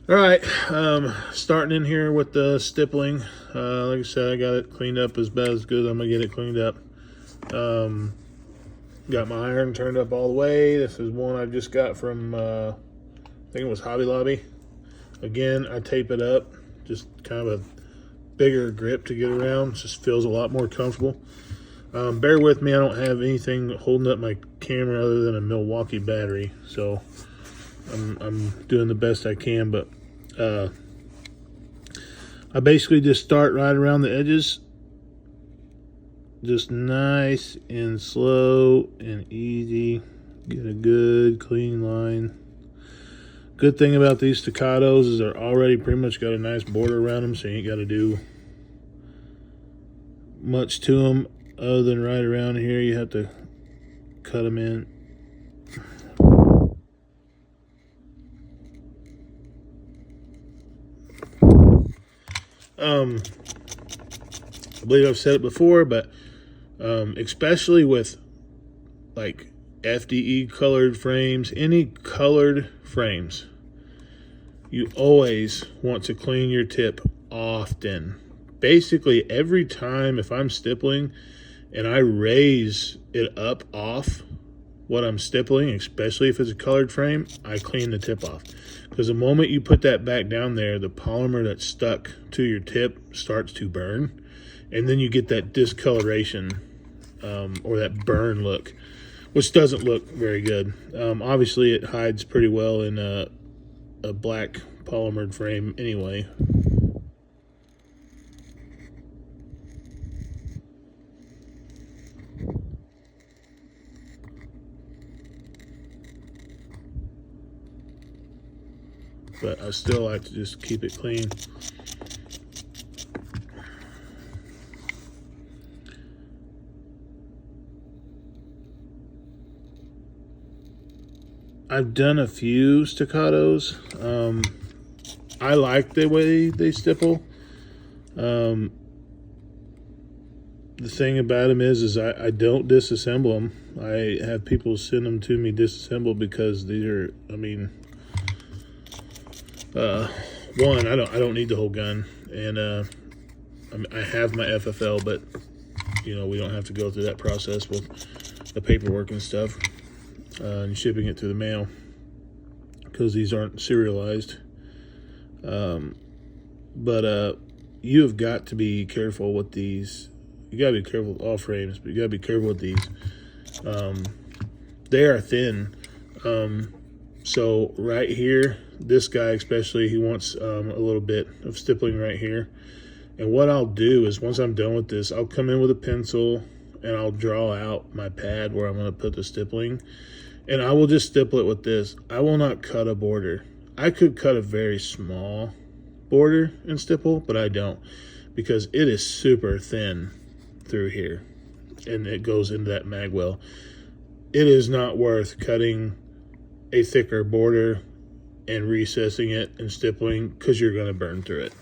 All right, starting in here with the stippling. Like I said, I got it cleaned up as bad as good as I'm gonna get it cleaned up. Got my iron turned up all the way. This is one I just got from, I think it was Hobby Lobby. Again, I tape it up, just kind of a bigger grip to get around. Just feels a lot more comfortable. Bear with me, I don't have anything holding up my camera other than a Milwaukee battery, so I'm doing the best I can, but I basically just start right around the edges, just nice and slow and easy. Get a good clean line. Good thing about these staccatos is they're already pretty much got a nice border around them, so you ain't got to do much to them other than right around here. You have to cut them in. I believe I've said it before, but especially with like FDE colored frames, any colored frames, you always want to clean your tip often. Basically every time if I'm stippling and I raise it up off what I'm stippling, especially if it's a colored frame, I clean the tip off. Because the moment you put that back down there, the polymer that's stuck to your tip starts to burn. And then you get that discoloration or that burn look, which doesn't look very good. Obviously, it hides pretty well in a black polymered frame anyway. But I still like to just keep it clean. I've done a few staccatos. I like the way they stipple. The thing about them is I don't disassemble them. I have people send them to me disassembled because these are, I mean, one, I don't need the whole gun, and I have my FFL, but you know, we don't have to go through that process with the paperwork and stuff and shipping it through the mail because these aren't serialized. But you have got to be careful with these. You gotta be careful with all frames, but you gotta be careful with these. They are thin. So right here, this guy especially, he wants a little bit of stippling right here. And what I'll do is once I'm done with this, I'll come in with a pencil and I'll draw out my pad where I'm gonna put the stippling. And I will just stipple it with this. I will not cut a border. I could cut a very small border and stipple, but I don't, because it is super thin through here and it goes into that mag well. It is not worth cutting a thicker border and recessing it and stippling because you're going to burn through it.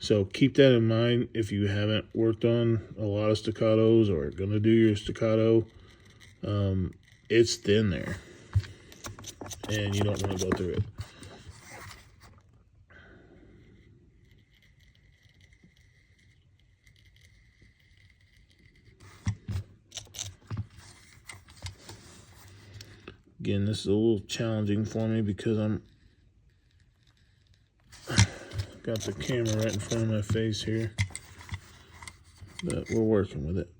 So keep that in mind if you haven't worked on a lot of staccatos or going to do your staccato. It's thin there and you don't want to go through it. Again, this is a little challenging for me because I'm got the camera right in front of my face here, but we're working with it.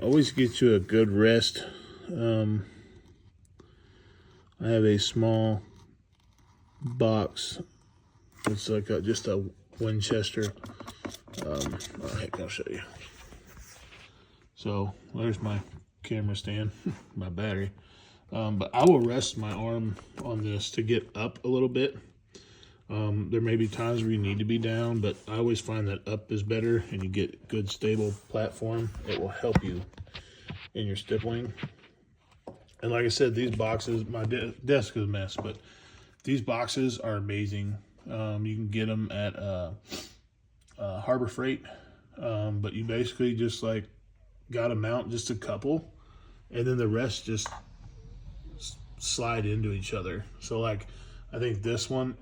Always get you a good rest. I have a small box. It's like just a Winchester. I'll show you. So there's my camera stand, my battery. But I will rest my arm on this to get up a little bit. There may be times where you need to be down, but I always find that up is better and you get good stable platform. It will help you in your stippling. And like I said, these boxes, my desk is a mess, but these boxes are amazing. You can get them at Harbor Freight, but you basically just like got to mount just a couple, and then the rest just slide into each other. So like, I think this one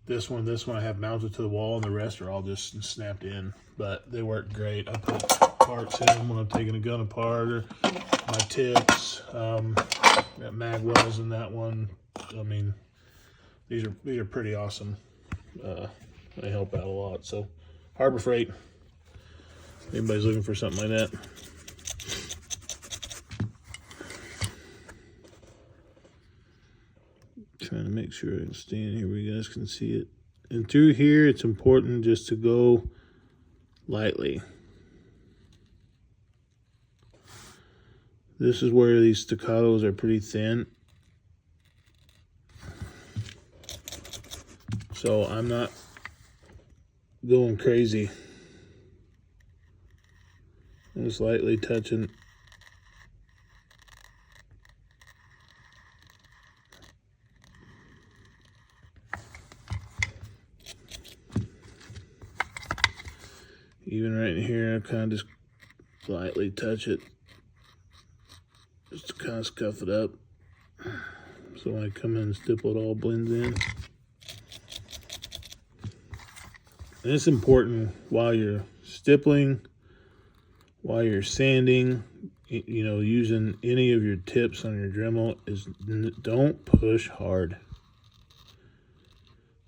I have mounted to the wall, and the rest are all just snapped in. But they work great. I put parts in them when I'm taking a gun apart, or my tips, got mag wells in that one. I mean, these are pretty awesome. They help out a lot. So Harbor Freight, if anybody's looking for something like that. Trying to make sure I can stand here where you guys can see it. And through here, it's important just to go lightly. This is where these staccatos are pretty thin. So I'm not going crazy. I'm just lightly touching. Even right in here, I kind of just lightly touch it, just to kind of scuff it up. So when I come in and stipple, it all blends in. And it's important while you're stippling, while you're sanding, you know, using any of your tips on your Dremel, is don't push hard.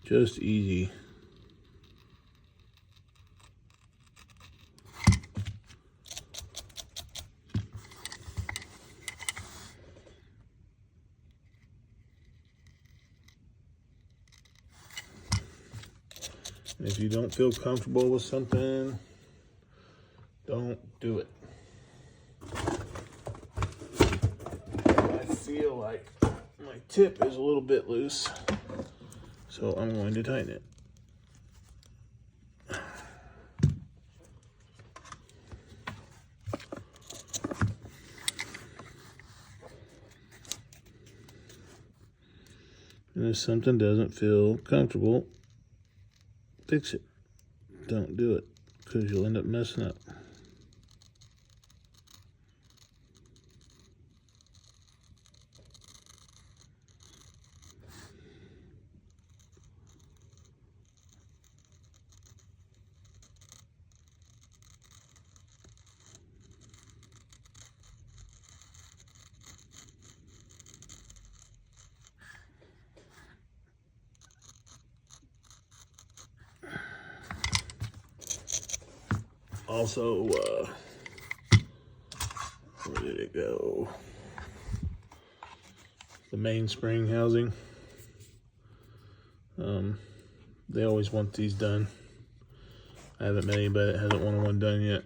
Just easy. And if you don't feel comfortable with something, don't do it. I feel like my tip is a little bit loose, so I'm going to tighten it. And if something doesn't feel comfortable, fix it. Don't do it, because you'll end up messing up. Also, where did it go? The main spring housing. They always want these done. I haven't met anybody that hasn't wanted one done yet,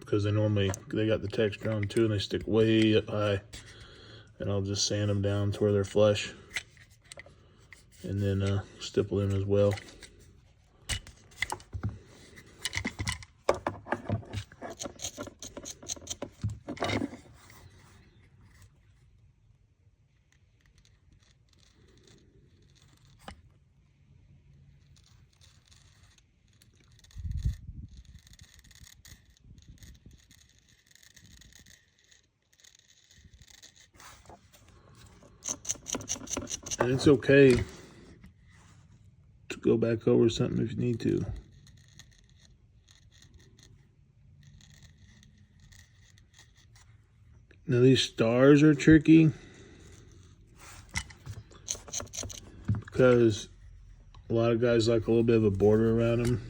because they got the texture on too, and they stick way up high. And I'll just sand them down to where they're flush, and then stipple them as well. And it's okay to go back over something if you need to. Now these stars are tricky because a lot of guys like a little bit of a border around them.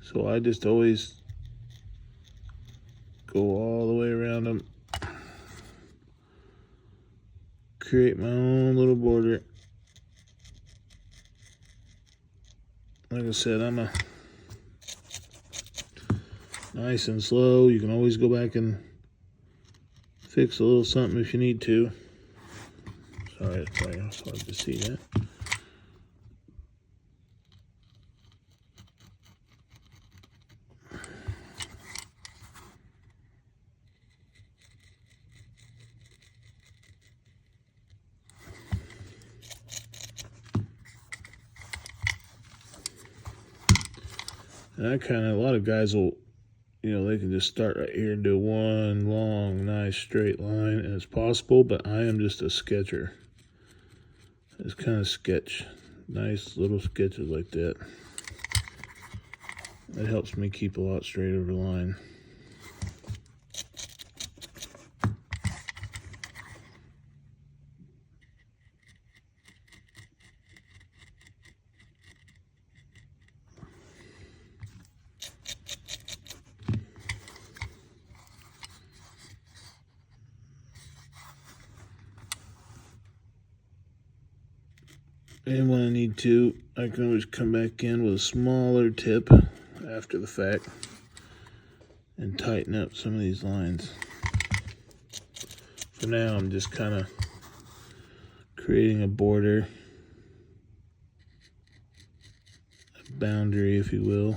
So I just always go all the way around them. Create my own little border. Like I said, I'm a nice and slow. You can always go back and fix a little something if you need to. Sorry, it's probably hard to see that. And a lot of guys will, they can just start right here and do one long, nice straight line, and it's possible, but I am just a sketcher. It's kind of sketch. Nice little sketches like that. It helps me keep a lot straighter of a line. And when I need to, I can always come back in with a smaller tip after the fact and tighten up some of these lines. For now, I'm just kind of creating a border, a boundary, if you will.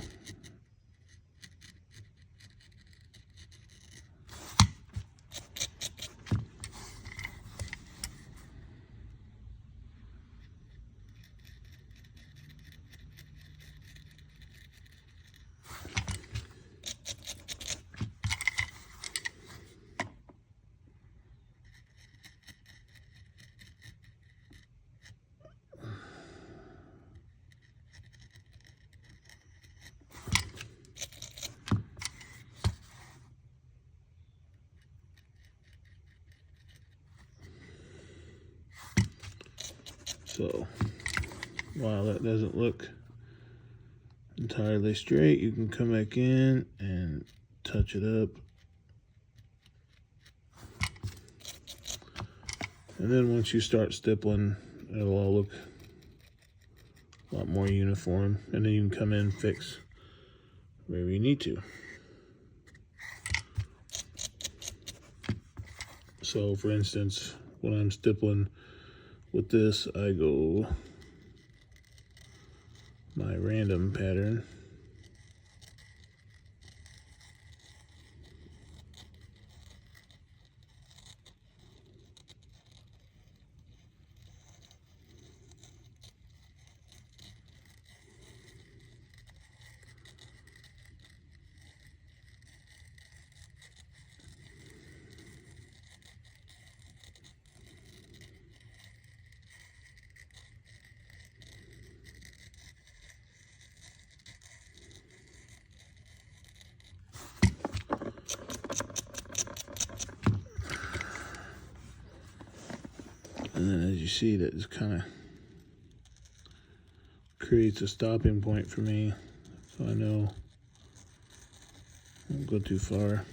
So while that doesn't look entirely straight, you can come back in and touch it up. And then once you start stippling, it'll all look a lot more uniform. And then you can come in and fix wherever you need to. So for instance, when I'm stippling with this, I go my random pattern. And then as you see, that just kind of creates a stopping point for me, so I know I won't go too far.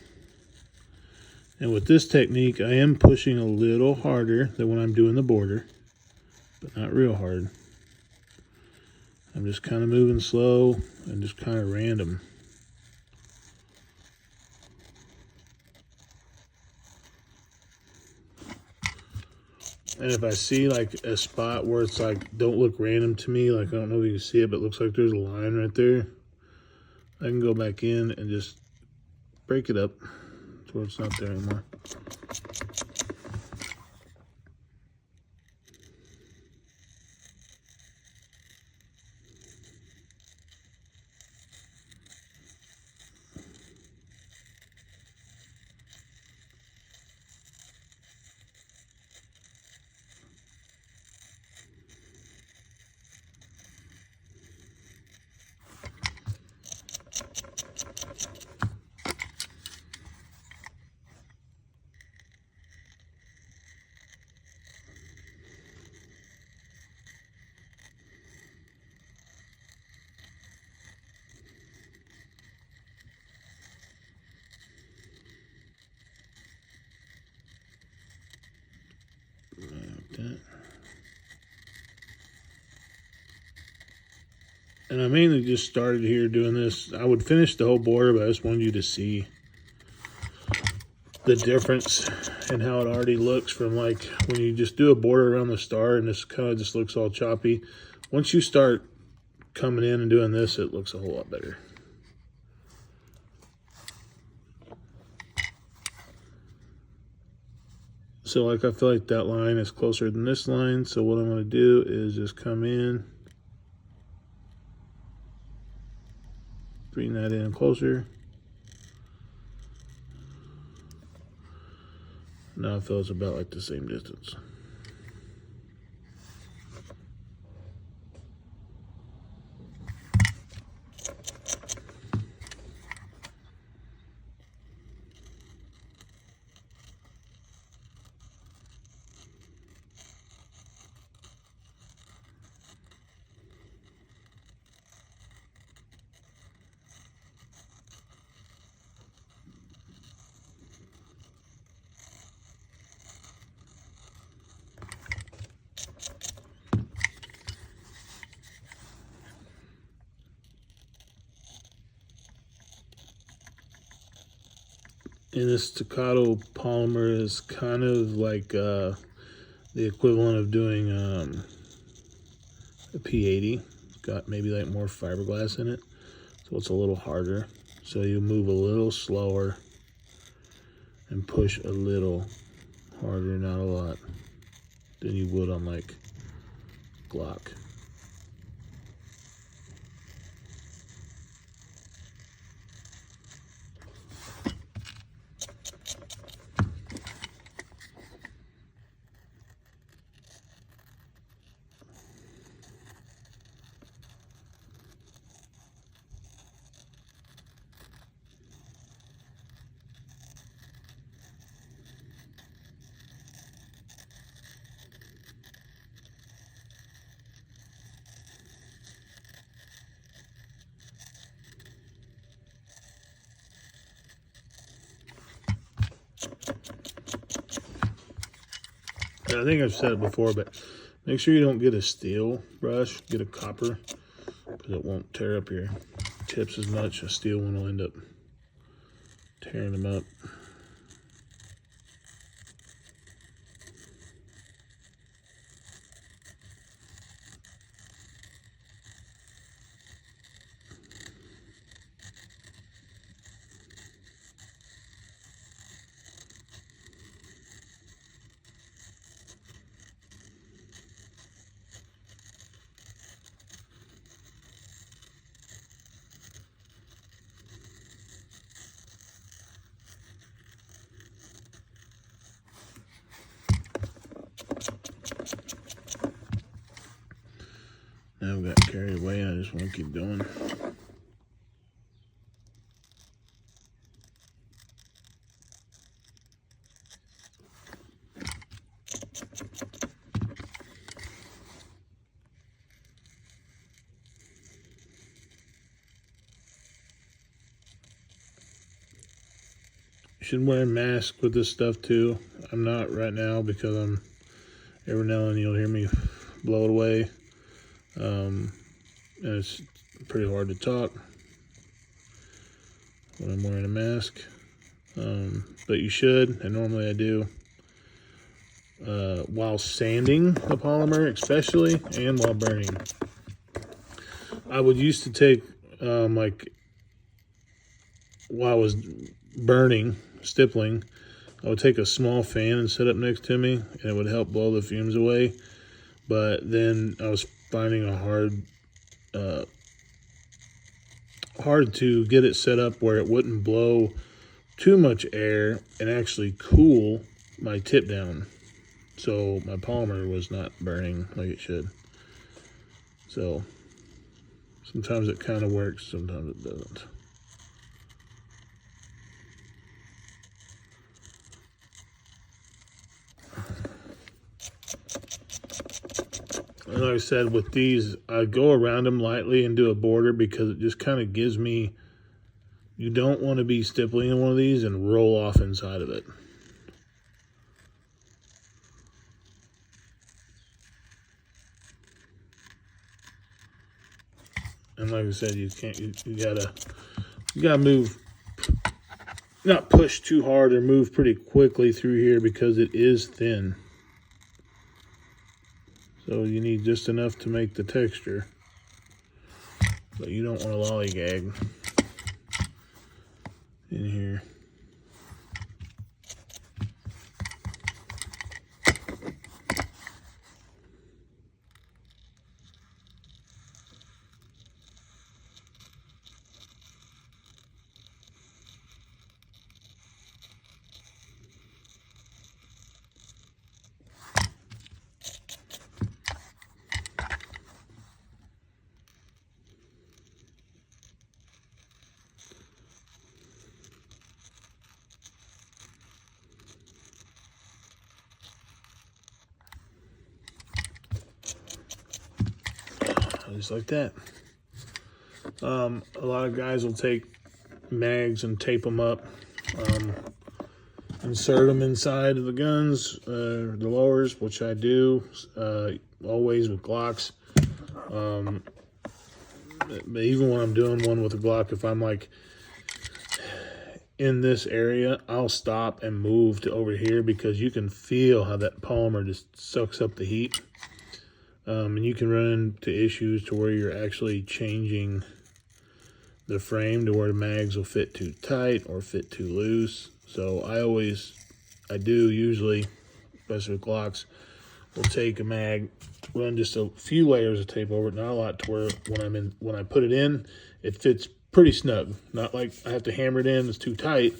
And with this technique, I am pushing a little harder than when I'm doing the border, but not real hard. I'm just kind of moving slow and just kind of random. And if I see like a spot where it's like, don't look random to me, like I don't know if you can see it, but it looks like there's a line right there, I can go back in and just break it up so it's not there anymore. Like that. And I mainly just started here doing this. I would finish the whole border, but I just wanted you to see the difference in how it already looks from like when you just do a border around the star and this kind of just looks all choppy. Once you start coming in and doing this, it looks a whole lot better. So like I feel like that line is closer than this line, so what I'm going to do is just come in, bring that in closer. Now I feel it's about like the same distance. And this Staccato polymer is kind of like the equivalent of doing a P80. It's got maybe like more fiberglass in it, so it's a little harder. So you move a little slower and push a little harder, not a lot, than you would on like Glock. I think I've said it before, but make sure you don't get a steel brush, get a copper, because it won't tear up your tips as much. A steel one will end up tearing them up. Now I've got carried away and I just want to keep going. You should wear a mask with this stuff too. I'm not right now because every now and then you'll hear me blow it away. And it's pretty hard to talk when I'm wearing a mask. But you should, and normally I do. While sanding the polymer especially, and while burning. I would used to take, like, while I was burning, stippling, I would take a small fan and set up next to me, and it would help blow the fumes away. But then I was finding it hard to get it set up where it wouldn't blow too much air and actually cool my tip down. So my polymer was not burning like it should. So sometimes it kind of works, sometimes it doesn't. And like I said, with these, I go around them lightly and do a border because it just kind of gives me, you don't want to be stippling in one of these and roll off inside of it. And like I said, you can't, you gotta move, not push too hard or move pretty quickly through here because it is thin. So you need just enough to make the texture, but you don't want to lollygag in here. just like that. A lot of guys will take mags and tape them up, insert them inside of the guns, the lowers, which I do always with Glocks. But even when I'm doing one with a Glock, if I'm like in this area, I'll stop and move to over here because you can feel how that polymer just sucks up the heat. And you can run into issues to where you're actually changing the frame to where the mags will fit too tight or fit too loose. So I do usually, especially with Glocks, will take a mag, run just a few layers of tape over it, not a lot, to where when I put it in, it fits pretty snug. Not like I have to hammer it in, it's too tight,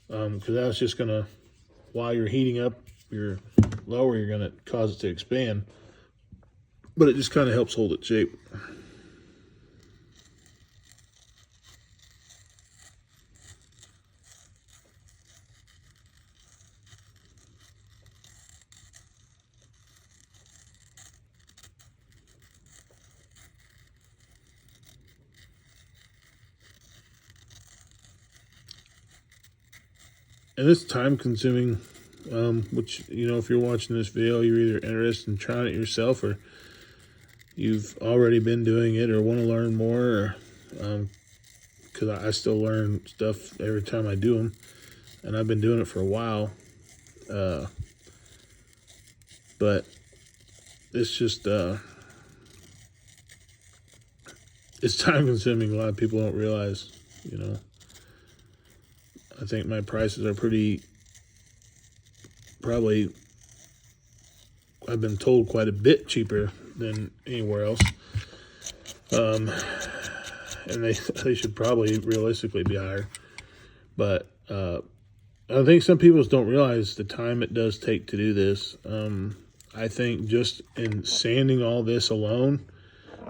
because that's just gonna, while you're heating up your lower, you're gonna cause it to expand. But it just kind of helps hold its shape. And it's time consuming, which, you know, if you're watching this video, you're either interested in trying it yourself, or you've already been doing it, or want to learn more, because I still learn stuff every time I do them, and I've been doing it for a while. But it's just, it's time consuming. A lot of people don't realize, you know. I think my prices are probably, I've been told, quite a bit cheaper than anywhere else. And they should probably realistically be higher. But I think some people don't realize the time it does take to do this. I think just in sanding all this alone,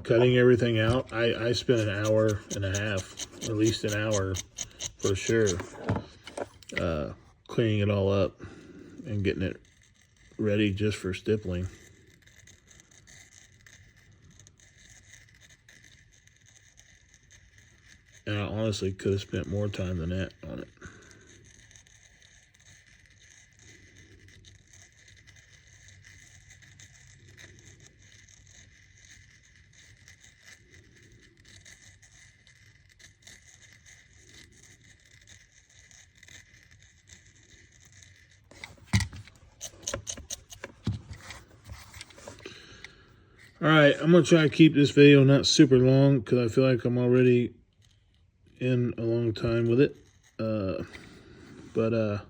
cutting everything out, I spent an hour and a half, at least an hour for sure, cleaning it all up and getting it ready just for stippling. And I honestly could have spent more time than that on it. All right, I'm going to try to keep this video not super long because I feel like I'm already in a long time with it. But I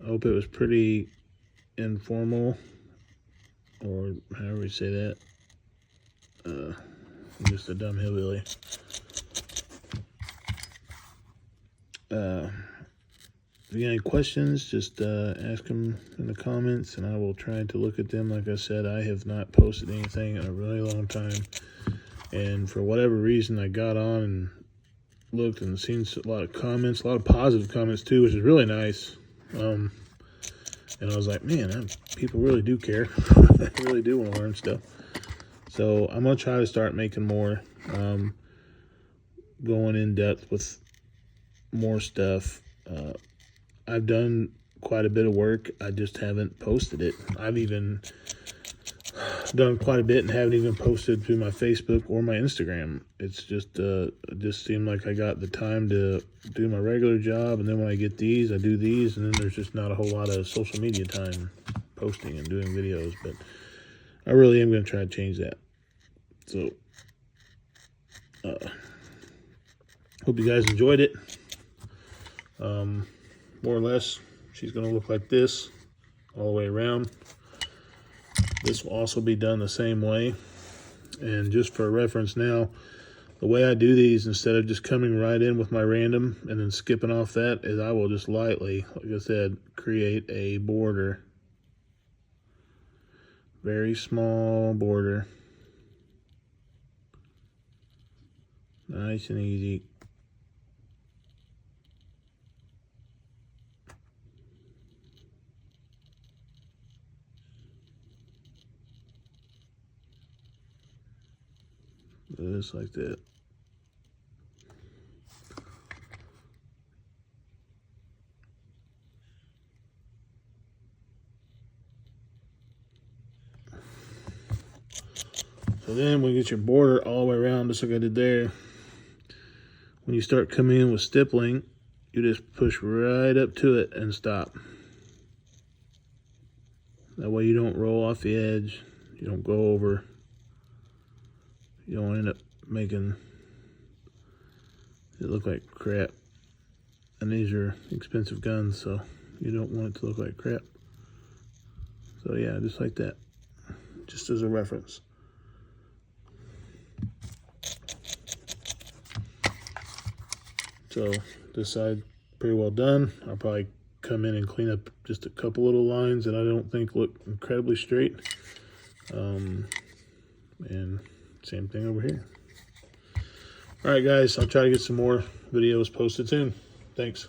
hope it was pretty informal, or however you say that. I'm just a dumb hillbilly. If you got any questions, just ask them in the comments, and I will try to look at them. Like I said, I have not posted anything in a really long time, and for whatever reason, I got on and looked and seen a lot of comments, a lot of positive comments too, which is really nice. And I was like, man, people really do care. They really do want to learn stuff. So I'm gonna try to start making more, going in depth with more stuff. I've done quite a bit of work. I just haven't posted it. I've even done quite a bit and haven't even posted to my Facebook or my Instagram. It's just, it just seemed like I got the time to do my regular job, and then when I get these, I do these, and then there's just not a whole lot of social media time posting and doing videos. But I really am going to try to change that. So, hope you guys enjoyed it. More or less, she's going to look like this all the way around. This will also be done the same way. And just for reference now, the way I do these, instead of just coming right in with my random and then skipping off that, is I will just lightly, like I said, create a border. Very small border. Nice and easy. just like that. So then when you get your border all the way around, just like I did there, when you start coming in with stippling, you just push right up to it and stop. That way you don't roll off the edge, you don't go over, you don't end up making it look like crap. And these are expensive guns, so you don't want it to look like crap. So yeah, just like that, just as a reference. So this side pretty well done. I'll probably come in and clean up just a couple little lines that I don't think look incredibly straight. And same thing over here. All right, guys, I'll try to get some more videos posted soon. Thanks.